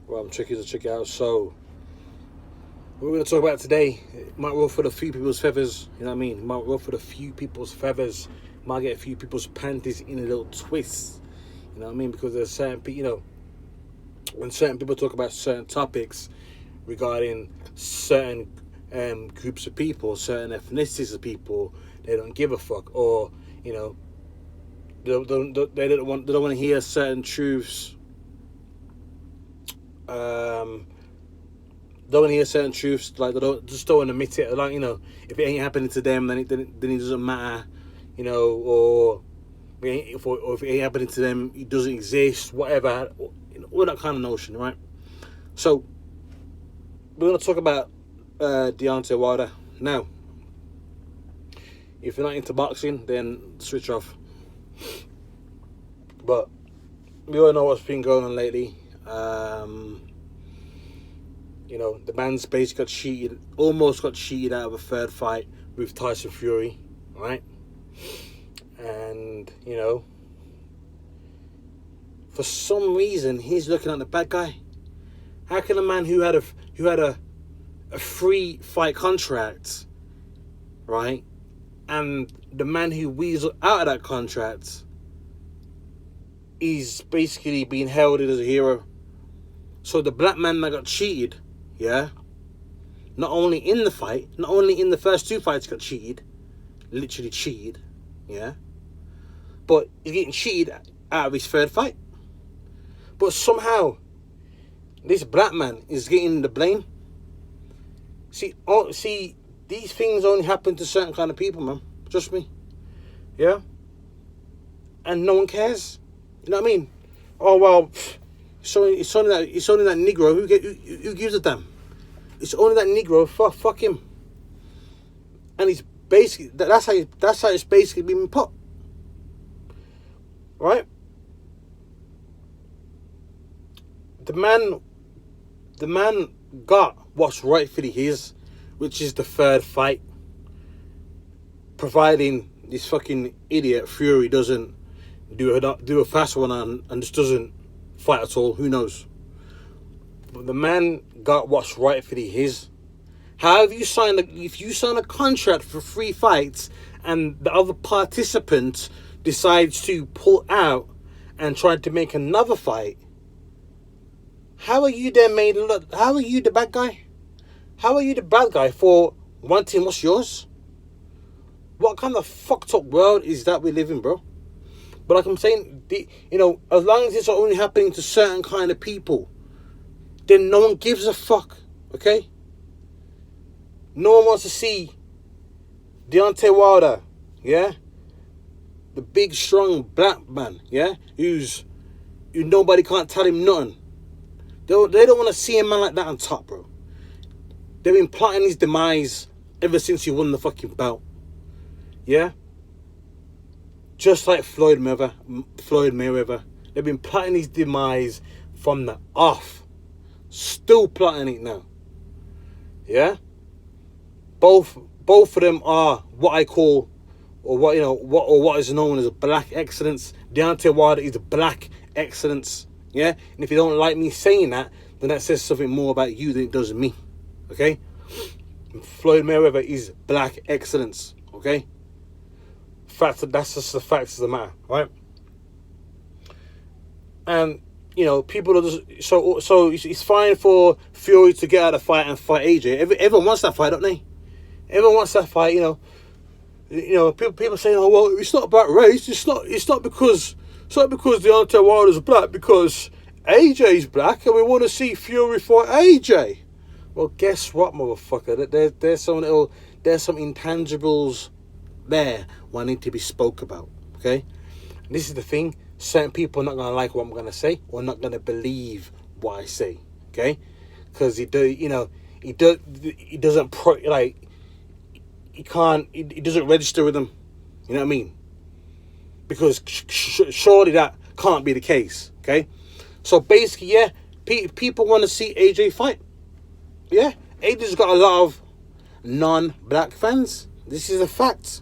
Well, I'm tricky to check it out. So, what we're going to talk about today, it might ruffle a few people's feathers. You know what I mean? It might ruffle a few people's feathers. Might get a few people's panties in a little twist. You know what I mean? Because there's certain people, when certain people talk about certain topics regarding certain groups of people, certain ethnicities of people, they don't give a fuck, or they don't want to hear certain truths. Don't want to hear certain truths, like they don't want to admit it. Like, if it ain't happening to them, then it doesn't matter, or if it ain't happening to them, it doesn't exist, whatever, all that kind of notion, right? So we're going to talk about Deontay Wilder. Now, if you're not into boxing, then switch off. But we all know what's been going on lately. The man's basically almost got cheated out of a third fight with Tyson Fury, right? And, for some reason, he's looking at the bad guy. How can a man who had a free fight contract, right, and the man who weaseled out of that contract is basically being heralded as a hero? So the black man that got cheated, yeah, not only in the fight, not only in the first two fights got cheated, literally cheated, yeah, but he's getting cheated out of his third fight. But somehow, this black man is getting the blame. See, these things only happen to certain kind of people, man. Trust me. Yeah? And no one cares. You know what I mean? Oh, well, it's only that Negro. Who gives a damn? It's only that Negro. Fuck him. And it's basically, that's how it's basically been put. Right? The man got what's rightfully his, which is the third fight. Providing this fucking idiot Fury doesn't do a fast one and just doesn't fight at all. Who knows? But the man got what's rightfully his. How have you if you sign a contract for 3 fights and the other participant decides to pull out and try to make another fight, how are you then made look? How are you the bad guy? How are you the bad guy for wanting what's yours? What kind of fucked up world is that we live in, bro? But like I'm saying, as long as it's only happening to certain kind of people, then no one gives a fuck, okay? No one wants to see Deontay Wilder, yeah? The big, strong black man, yeah? Who nobody can't tell him nothing. They don't want to see a man like that on top, bro. They've been plotting his demise ever since he won the fucking belt. Yeah? Just like Floyd Mayweather. They've been plotting his demise from the off. Still plotting it now. Yeah? Both of them are what I call, or what is known as black excellence. Deontay Wilder is black excellence. Yeah? And if you don't like me saying that, then that says something more about you than it does me. Okay? Floyd Mayweather is black excellence. Okay? That's just the facts of the matter, right? And, people are just... So it's fine for Fury to get out of the fight and fight AJ. Everyone wants that fight, don't they? Everyone wants that fight, People saying, oh, well, it's not about race. It's not because Deontay Wilder's black, because AJ's black and we want to see Fury fight AJ. Well, guess what, motherfucker? There's some intangibles there wanting to be spoke about, okay? And this is the thing. Certain people are not going to like what I'm going to say, or not going to believe what I say, okay? Because it doesn't register with them. You know what I mean? Because surely that can't be the case, okay? So basically, yeah, people want to see AJ fight. Yeah, AJ's got a lot of non-black fans. This is a fact.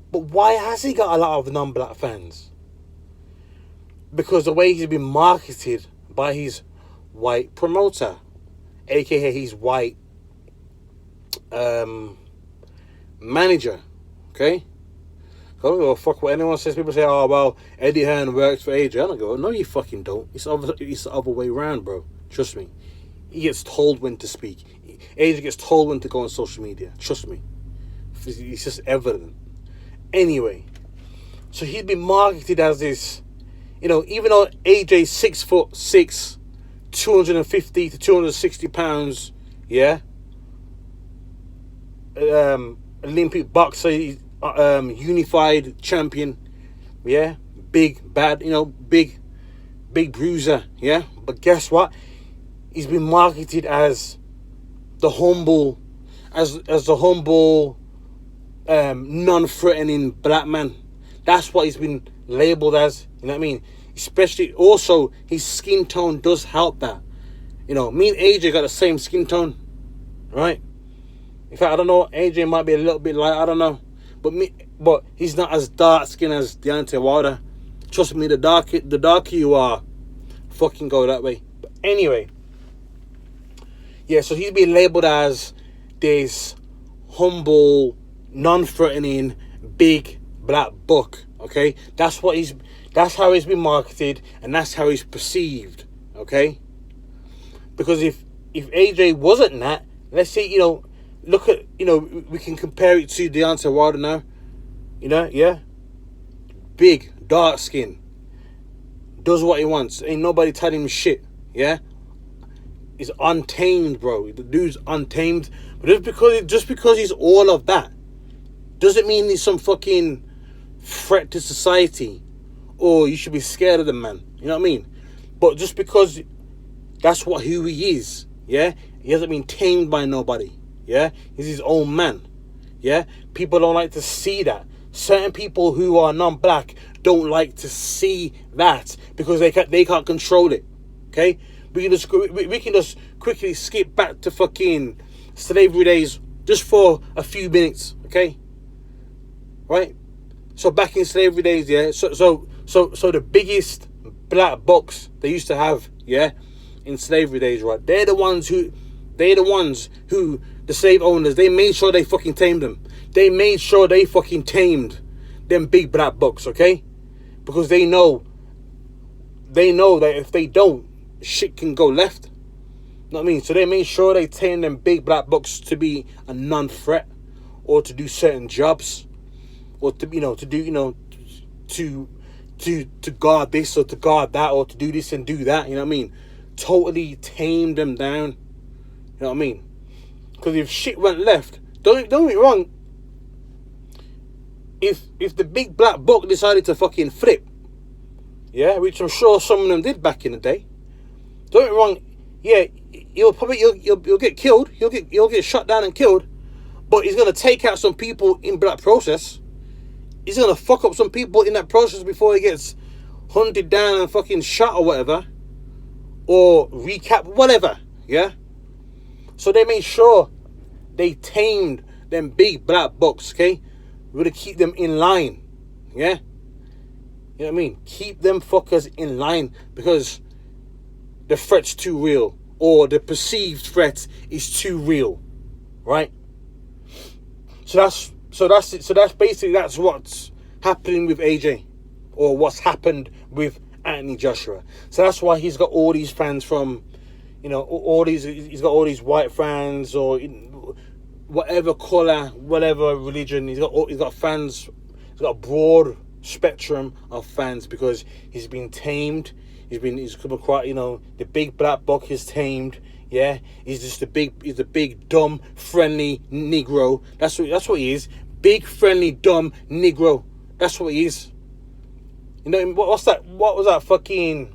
But why has he got a lot of non-black fans? Because the way he's been marketed by his white promoter, aka his white manager. Okay? I don't give a fuck what anyone says. People say, oh, well, Eddie Hearn works for AJ. I don't go, no, you fucking don't. It's the other way around, bro. Trust me. He gets told when to speak. AJ gets told when to go on social media. Trust me. It's just evident. Anyway, so he'd been marketed as this, even though AJ's 6'6", 250 to 260 pounds, yeah, Olympic boxer, unified champion, yeah, big bad, big bruiser, yeah. But guess what? He's been marketed as the humble, non-threatening black man. That's what he's been labelled as. You know what I mean? Especially, also, his skin tone does help that. Me and AJ got the same skin tone, right? In fact, I don't know. AJ might be a little bit light. I don't know, but he's not as dark skinned as Deontay Wilder. Trust me, the darker you are, fucking go that way. But anyway, yeah. So he's been labelled as this humble, non-threatening, big black buck. Okay, that's how he's been marketed, and that's how he's perceived. Okay, because if AJ wasn't that, let's say look at we can compare it to Deontay Wilder now. Yeah, big, dark skin, does what he wants. Ain't nobody telling him shit. Yeah, he's untamed, bro. The dude's untamed. But just because he's all of that, doesn't mean he's some fucking threat to society, or you should be scared of the man. You know what I mean? But just because that's who he is, yeah, he hasn't been tamed by nobody. Yeah, he's his own man. Yeah, people don't like to see that. Certain people who are non-black don't like to see that because they can't control it. Okay, we can just quickly skip back to fucking slavery days just for a few minutes. Okay, right? So back in slavery days, yeah. So the biggest black bucks they used to have, yeah, in slavery days, right? They're the ones who the slave owners, they made sure they fucking tamed them. They made sure they fucking tamed them big black bucks, okay? Because they know that if they don't, shit can go left. You know what I mean? So they made sure they tamed them big black bucks to be a non-threat, or to do certain jobs, or to to guard this or to guard that, or to do this and do that. You know what I mean? Totally tamed them down. You know what I mean? Because if shit went left, don't get me wrong. If the big black buck decided to fucking flip, yeah, which I'm sure some of them did back in the day, don't get me wrong. Yeah, you'll get killed. You'll get shot down and killed. But he's gonna take out some people in that process. He's gonna fuck up some people in that process before he gets hunted down and fucking shot or whatever, or recap, whatever. Yeah. So they made sure they tamed them big black bucks, okay? We're gonna keep them in line, yeah? You know what I mean? Keep them fuckers in line, because the threat's too real, or the perceived threat is too real, right? So that's basically what's happening with AJ, or what's happened with Anthony Joshua. So that's why he's got all these fans from, he's got all these white fans, or whatever colour, whatever religion. He's got fans. He's got a broad spectrum of fans, because he's been tamed. He's come across, the big black buck is tamed. Yeah, he's the big dumb friendly Negro. That's what he is. Big friendly dumb Negro. That's what he is. What's that? What was that fucking?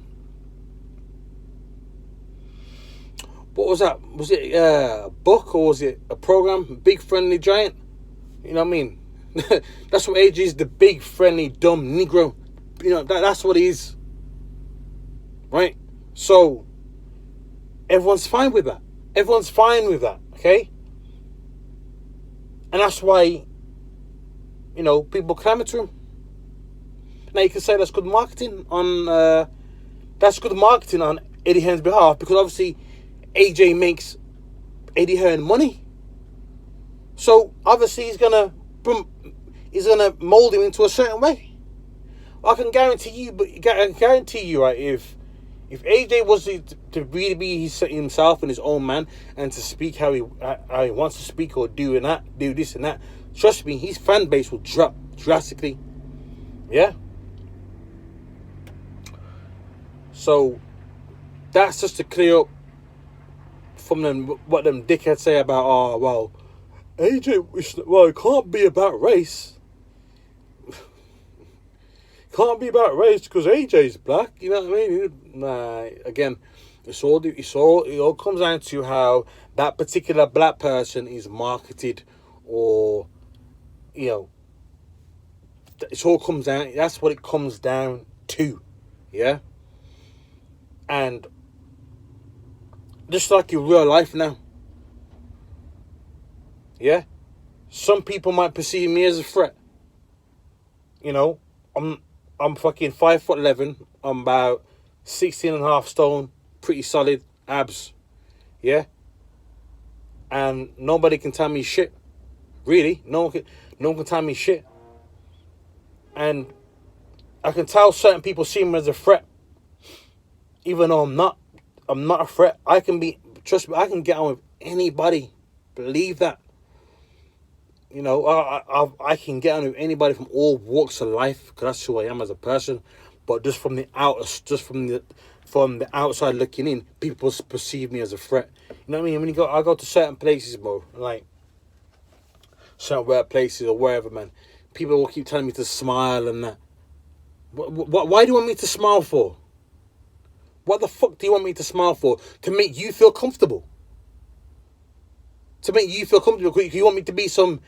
What was that? Was it a book, or was it a program? Big Friendly Giant? You know what I mean? That's what AJ is, the big friendly dumb Negro. That's what he is. Right? So everyone's fine with that. Everyone's fine with that, okay? And that's why, people clamour to him. Now you can say that's good marketing on Eddie Hearn's behalf, because obviously AJ makes Eddie Hearn money. So obviously he's gonna mold him into a certain way. I can guarantee you, right? If AJ was to really be himself and his own man, and to speak how he wants to speak, or do this and that, trust me, his fan base will drop drastically. Yeah. So that's just to clear up from them what them dickheads say about, oh well, AJ, it can't be about race. Can't be about race because AJ's black. You know what I mean? Nah. Again, it all comes down to how that particular black person is marketed, or it all comes down. That's what it comes down to. Yeah. And just like in real life now. Yeah. Some people might perceive me as a threat. I'm fucking 5'11". I'm about 16.5 stone, pretty solid abs. Yeah. And nobody can tell me shit. Really, no one can tell me shit. And I can tell certain people see me as a threat, even though I'm not. I'm not a threat. Trust me, I can get on with anybody. Believe that. I can get on with anybody from all walks of life, because that's who I am as a person. But just from the outside looking in, people perceive me as a threat. You know what I mean? When I go to certain places, bro, like certain workplaces or wherever, man, people will keep telling me to smile and that. Why do you want me to smile for? What the fuck do you want me to smile for? To make you feel comfortable? To make you feel comfortable? You want me to be some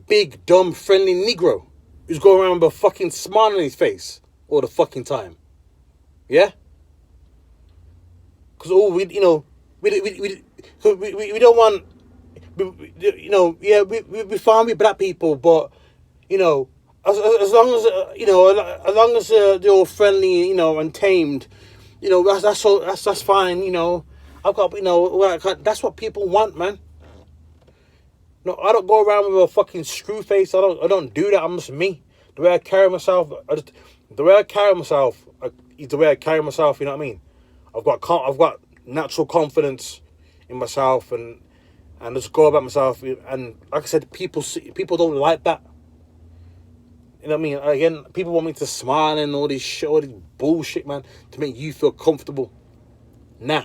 big, dumb, friendly Negro who's going around with a fucking smile on his face all the fucking time? Yeah? Because we don't want, we fine with black people, but, as long as they're all friendly, and tamed, that's fine, I've got, that's what people want, man. No, I don't go around with a fucking screw face. I don't do that. I'm just me. The way I carry myself, is the way I carry myself. You know what I mean? I've got natural confidence in myself, and just go about myself. And like I said, people don't like that. You know what I mean? Again, people want me to smile and all this shit, all this bullshit, man, to make you feel comfortable. Nah.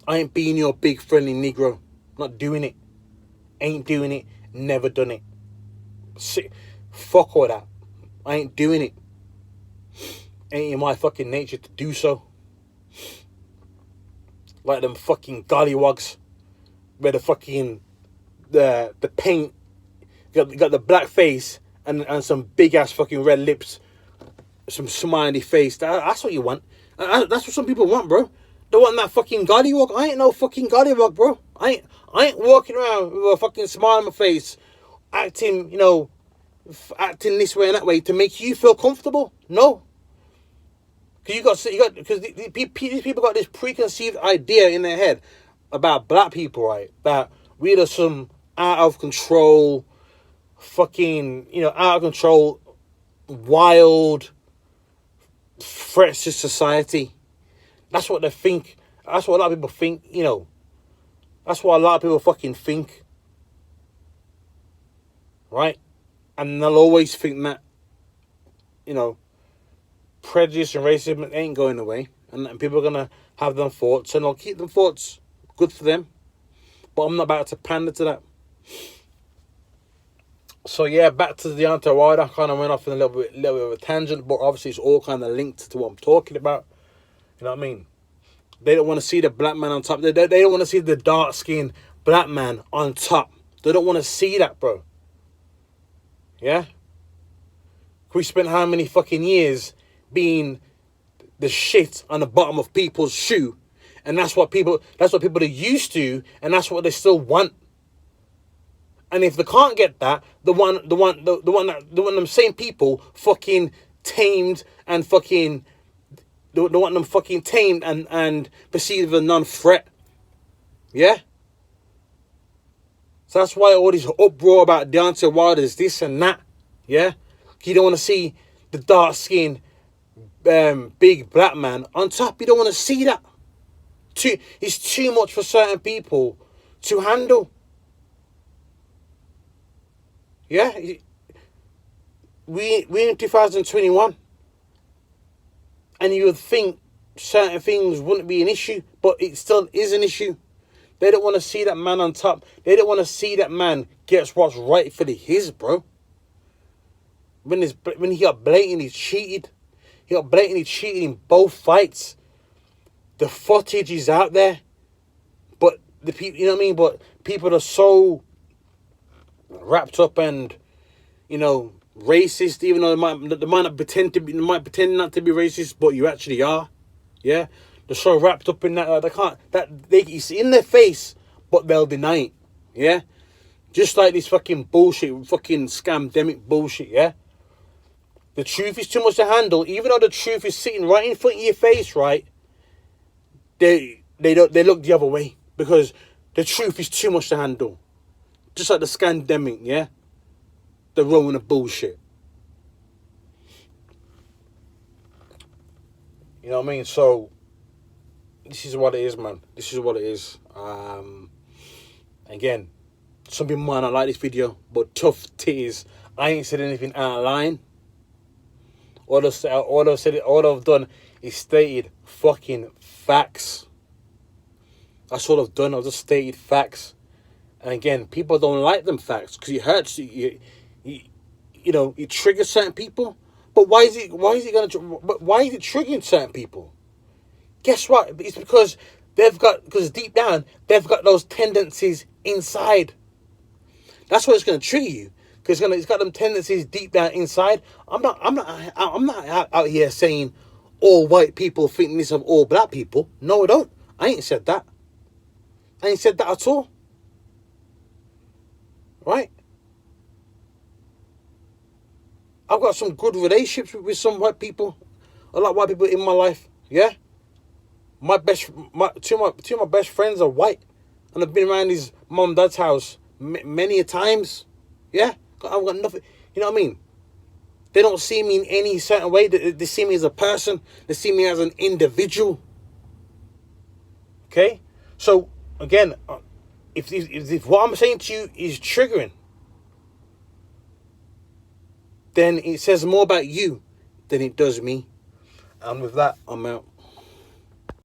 I ain't being your big friendly Negro. Not doing it. Ain't doing it. Never done it. Fuck all that. I ain't doing it. Ain't in my fucking nature to do so. Like them fucking gollywogs, where the fucking the paint got the black face and some big ass fucking red lips, some smiley face. That's what you want. That's what some people want, bro. They want that fucking gollywog. I ain't no fucking gollywog, bro. I ain't walking around with a fucking smile on my face, acting this way and that way to make you feel comfortable. No. Because these people got this preconceived idea in their head about black people, right? That we are some out of control, wild threats to society. That's what they think. That's what a lot of people think, That's what a lot of people fucking think. Right? And they'll always think that, prejudice and racism ain't going away. And people are going to have them thoughts, and they'll keep them thoughts. Good for them. But I'm not about to pander to that. So yeah, back to Deontay Wilder. I kind of went off in a little bit of a tangent, but obviously it's all kind of linked to what I'm talking about. You know what I mean? They don't want to see the black man on top. They don't want to see the dark-skinned black man on top. They don't want to see that, bro. Yeah? We spent how many fucking years being the shit on the bottom of people's shoe, and that's what people are used to, and that's what they still want. And if they can't get that, them same people fucking tamed and fucking They want them fucking tamed and perceived as a non-threat. Yeah? So that's why all this uproar about Deontay Wilder's this and that. Yeah? You don't want to see the dark-skinned, big black man on top. You don't want to see that. It's too much for certain people to handle. Yeah? We're in 2021. And you would think certain things wouldn't be an issue, but it still is an issue. They don't want to see that man on top. They don't want to see that man gets what's rightfully his, bro. When he got blatantly cheated. He got blatantly cheated in both fights. The footage is out there. But the people, you know what I mean? But people are so wrapped up and, you know, racist, even though they might not pretend to be, they might pretend not to be racist, but you actually are. Yeah, they're so wrapped up in that they can't. It's in their face, but they'll deny it. Yeah, just like this fucking bullshit, fucking scamdemic bullshit. Yeah, the truth is too much to handle, even though the truth is sitting right in front of your face. Right, they look the other way because the truth is too much to handle. Just like the scamdemic. Yeah. The rolling of bullshit. You know what I mean? So, this is what it is, man. This is what it is. Again, some people might not like this video, but tough titties. I ain't said anything out of line. All I've done is stated fucking facts. That's all I've done. I've just stated facts. And again, people don't like them facts because it hurts you. You know, it triggers certain people. But why is it triggering certain people? Guess what? It's because deep down they've got those tendencies inside. That's what it's going to trigger you, because it's got them tendencies deep down inside. I'm not out here saying all white people think this of all black people. No, I don't. I ain't said that. I ain't said that at all. Right? I've got some good relationships with some white people. A lot of white people in my life. Yeah. Two of my best friends are white, and I've been around his mom and dad's house many a times. Yeah. I've got nothing. You know what I mean? They don't see me in any certain way. They see me as a person. They see me as an individual. Okay. So again, if what I'm saying to you is triggering, then it says more about you than it does me. And with that, I'm out.